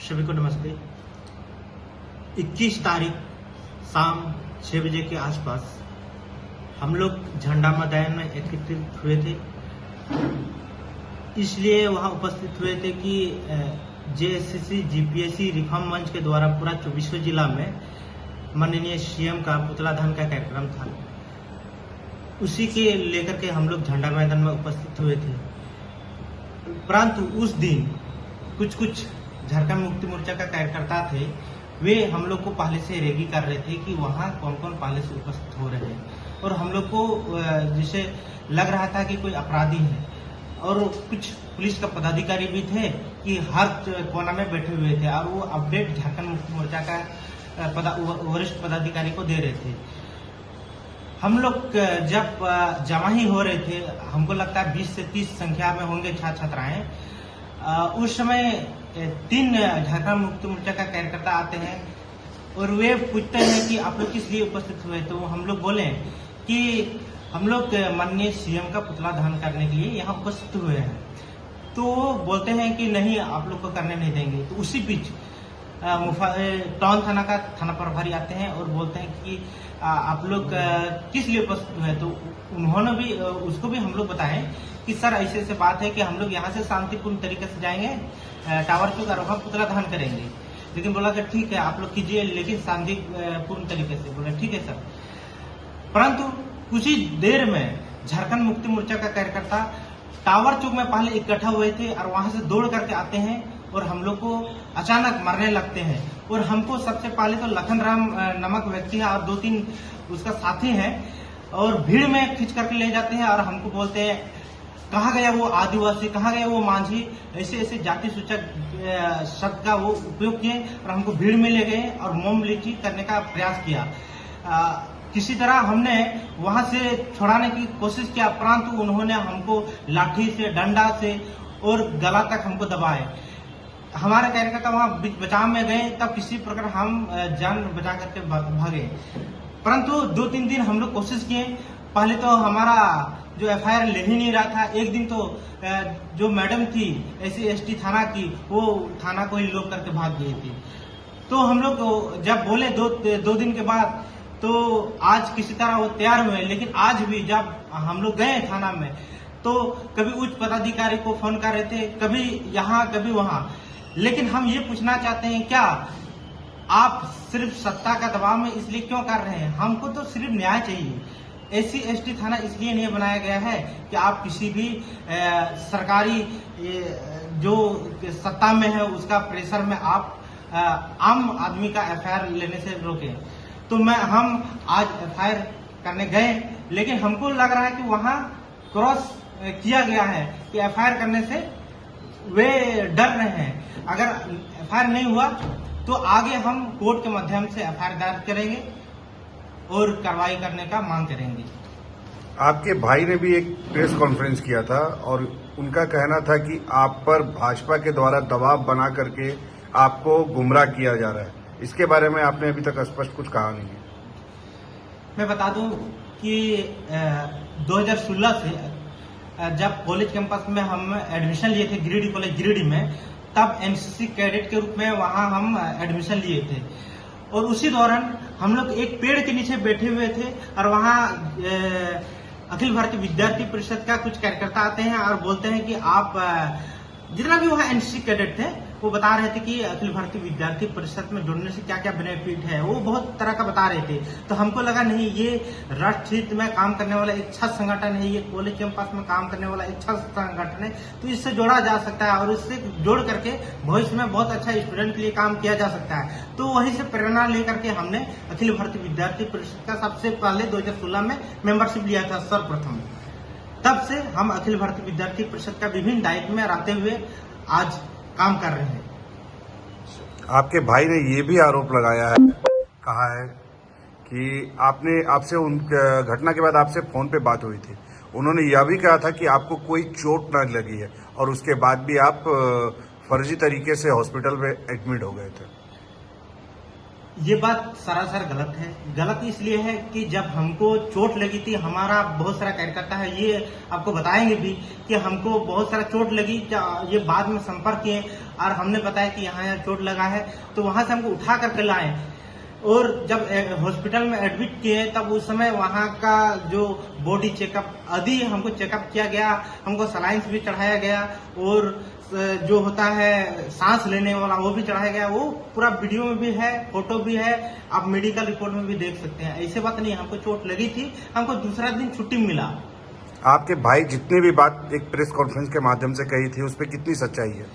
सभी को नमस्ते। 21 तारीख शाम 6 बजे के आसपास हम लोग झंडा मैदान में एकत्रित हुए थे। इसलिए वहां उपस्थित हुए थे कि जेएससी जीपीएससी रिफॉर्म मंच के द्वारा पूरा 24 जिला में माननीय सीएम का पुतला दहन का कार्यक्रम था। उसी के लेकर के हम लोग झंडा मैदान में उपस्थित हुए थे। परंतु उस दिन कुछ झारखंड मुक्ति मोर्चा का कार्यकर्ता थे, वे हम लोग को पहले से रेगी कर रहे थे कि वहाँ कौन कौन पहले से उपस्थित हो रहे हैं, और हम लोग को जिसे लग रहा था कि कोई अपराधी है, और कुछ पुलिस का पदाधिकारी भी थे कि हर कोना में बैठे हुए थे और वो अपडेट झारखंड मुक्ति मोर्चा का वरिष्ठ पदाधिकारी को दे रहे थे। हम लोग जब जमा ही हो रहे थे, हमको लगता है 20 से 30 संख्या में होंगे छात्र छात्राएं। उस समय 3 झारखंड मुक्ति मोर्चा का कार्यकर्ता आते हैं और वे पूछते हैं कि आप लोग किस लिए उपस्थित हुए। तो हम लोग बोले कि हम लोग माननीय सीएम का पुतला दहन करने के लिए यहाँ उपस्थित हुए हैं। तो बोलते हैं कि नहीं, आप लोग को करने नहीं देंगे। तो उसी बीच टाउन थाना का थाना प्रभारी आते हैं और बोलते हैं कि आप लोग किस लिए उपस्थित हुए। तो उन्होंने भी उसको भी हम लोग बताएं कि सर ऐसे ऐसे बात है कि हम लोग यहाँ से शांतिपूर्ण तरीके से जाएंगे टावर चौक और वहाँ पुतला दहन करेंगे। लेकिन बोला कि ठीक है आप लोग कीजिए, लेकिन शांतिपूर्ण तरीके से। बोले ठीक है सर। परंतु कुछ ही देर में झारखंड मुक्ति मोर्चा का कार्यकर्ता टावर चौक में पहले इकट्ठा हुए थे और वहां से दौड़ करके आते हैं और हम लोग को अचानक मारने लगते हैं। और हमको सबसे पहले तो लखन राम नामक व्यक्ति है और 2-3 उसका साथी हैं, और भीड़ में खींच करके ले जाते हैं और हमको बोलते हैं कहाँ गया वो आदिवासी, कहाँ गया वो मांझी, ऐसे ऐसे जाति सूचक शब्द का वो उपयोग किए और हमको भीड़ में ले गए और मोम लीची करने का प्रयास किया। किसी तरह हमने वहां से छुड़ाने की कोशिश किया, परंतु उन्होंने हमको लाठी से, डंडा से और गला तक हमको दबाए। हमारे कार्यकर्ता वहां बचाव में गए, तब किसी प्रकार हम जान बचा करके भागे। परंतु 2-3 दिन हम लोग कोशिश किए। पहले तो हमारा जो एफआईआर ले ही नहीं रहा था। एक दिन तो जो मैडम थी SC/ST थाना की, वो थाना को ही लोग करके भाग गई थी। तो हम लोग जब बोले 2 दिन के बाद, तो आज किसी तरह वो तैयार हुए। लेकिन आज भी जब हम लोग गए थाना में, तो कभी उच्च पदाधिकारी को फोन कर रहे थे, कभी यहाँ कभी वहां। लेकिन हम ये पूछना चाहते हैं, क्या आप सिर्फ सत्ता का दबाव में इसलिए क्यों कर रहे हैं? हमको तो सिर्फ न्याय चाहिए। SC/ST थाना इसलिए नहीं बनाया गया है कि आप किसी भी सरकारी जो सत्ता में है उसका प्रेशर में आप आम आदमी का एफआईआर लेने से रोकें। तो हम आज एफआईआर करने गए, लेकिन हमको लग रहा है कि वहां क्रॉस किया गया है कि एफआईआर करने से वे डर रहे हैं। अगर एफआईआर नहीं हुआ तो आगे हम कोर्ट के माध्यम से एफआईआर दर्ज करेंगे और कार्रवाई करने का मांग करेंगे। आपके भाई ने भी एक प्रेस कॉन्फ्रेंस किया था और उनका कहना था कि आप पर भाजपा के द्वारा दबाव बना करके आपको गुमराह किया जा रहा है। इसके बारे में आपने अभी तक स्पष्ट कुछ कहा नहीं है। मैं बता दूं कि 2016 से जब कॉलेज कैंपस में हम एडमिशन लिए थे गिरिडीह कॉलेज गिरिडीह में, तब एनसीसी कैडेट के रूप में वहां हम एडमिशन लिए थे। और उसी दौरान हम लोग एक पेड़ के नीचे बैठे हुए थे और वहां अखिल भारतीय विद्यार्थी परिषद का कुछ कार्यकर्ता आते हैं और बोलते हैं कि आप जितना भी वहां एनसीसी कैडेट थे वो बता रहे थे कि अखिल भारतीय विद्यार्थी परिषद में जुड़ने से क्या क्या बेनिफिट है, वो बहुत तरह का बता रहे थे। तो हमको लगा नहीं, ये राष्ट्र हित में काम करने वाला एक अच्छा संगठन है, ये कॉलेज कैंपस में काम करने वाला एक अच्छा संगठन है, तो इससे जोड़ा जा सकता है और इससे जोड़ करके भविष्य में बहुत अच्छा स्टूडेंट के लिए काम किया जा सकता है। तो वहीं से प्रेरणा लेकर के हमने अखिल भारतीय विद्यार्थी परिषद का सबसे पहले 2016 में मेंबरशिप लिया था सर्वप्रथम। तब से हम अखिल भारतीय विद्यार्थी परिषद का विभिन्न दायित्व में रहते हुए आज काम कर रहे हैं। आपके भाई ने ये भी आरोप लगाया है, कहा है कि आपसे उन घटना के बाद आपसे फोन पे बात हुई थी। उन्होंने यह भी कहा था कि आपको कोई चोट न लगी है और उसके बाद भी आप फर्जी तरीके से हॉस्पिटल में एडमिट हो गए थे। ये बात सरासर गलत है। गलत इसलिए है कि जब हमको चोट लगी थी, हमारा बहुत सारा कार्यकर्ता है, ये आपको बताएंगे भी कि हमको बहुत सारा चोट लगी, ये बाद में संपर्क किए और हमने बताया कि यहाँ चोट लगा है, तो वहां से हमको उठा करके लाए और जब हॉस्पिटल में एडमिट किए तब उस समय वहाँ का जो बॉडी चेकअप आदि हमको चेकअप किया गया, हमको सलाइंस भी चढ़ाया गया और जो होता है सांस लेने वाला वो भी चढ़ाया गया। वो पूरा वीडियो में भी है, फोटो भी है, आप मेडिकल रिपोर्ट में भी देख सकते हैं। ऐसे बात नहीं, हमको चोट लगी थी, हमको दूसरा दिन छुट्टी मिला। आपके भाई जितनी भी बात एक प्रेस कॉन्फ्रेंस के माध्यम से कही थी, उसपे कितनी सच्चाई है?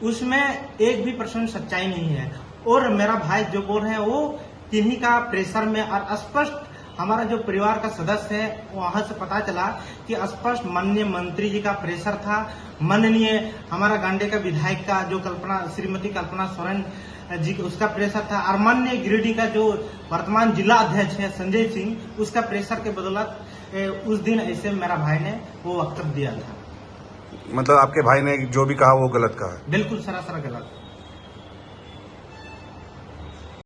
उसमें 1% सच्चाई नहीं है और मेरा भाई जो बोल रहे हैं वो किन्हीं का प्रेशर में, और स्पष्ट हमारा जो परिवार का सदस्य है वहां से पता चला कि स्पष्ट माननीय मंत्री जी का प्रेशर था, माननीय हमारा गांडे का विधायक का जो श्रीमती कल्पना सोरेन जी उसका प्रेशर था, और माननीय गिरिडीह का जो वर्तमान जिला अध्यक्ष है संजय सिंह, उसका प्रेशर के बदौलत उस दिन ऐसे मेरा भाई ने वो वक्तव्य दिया था। मतलब आपके भाई ने जो भी कहा वो गलत कहा? बिल्कुल सरासर गलत।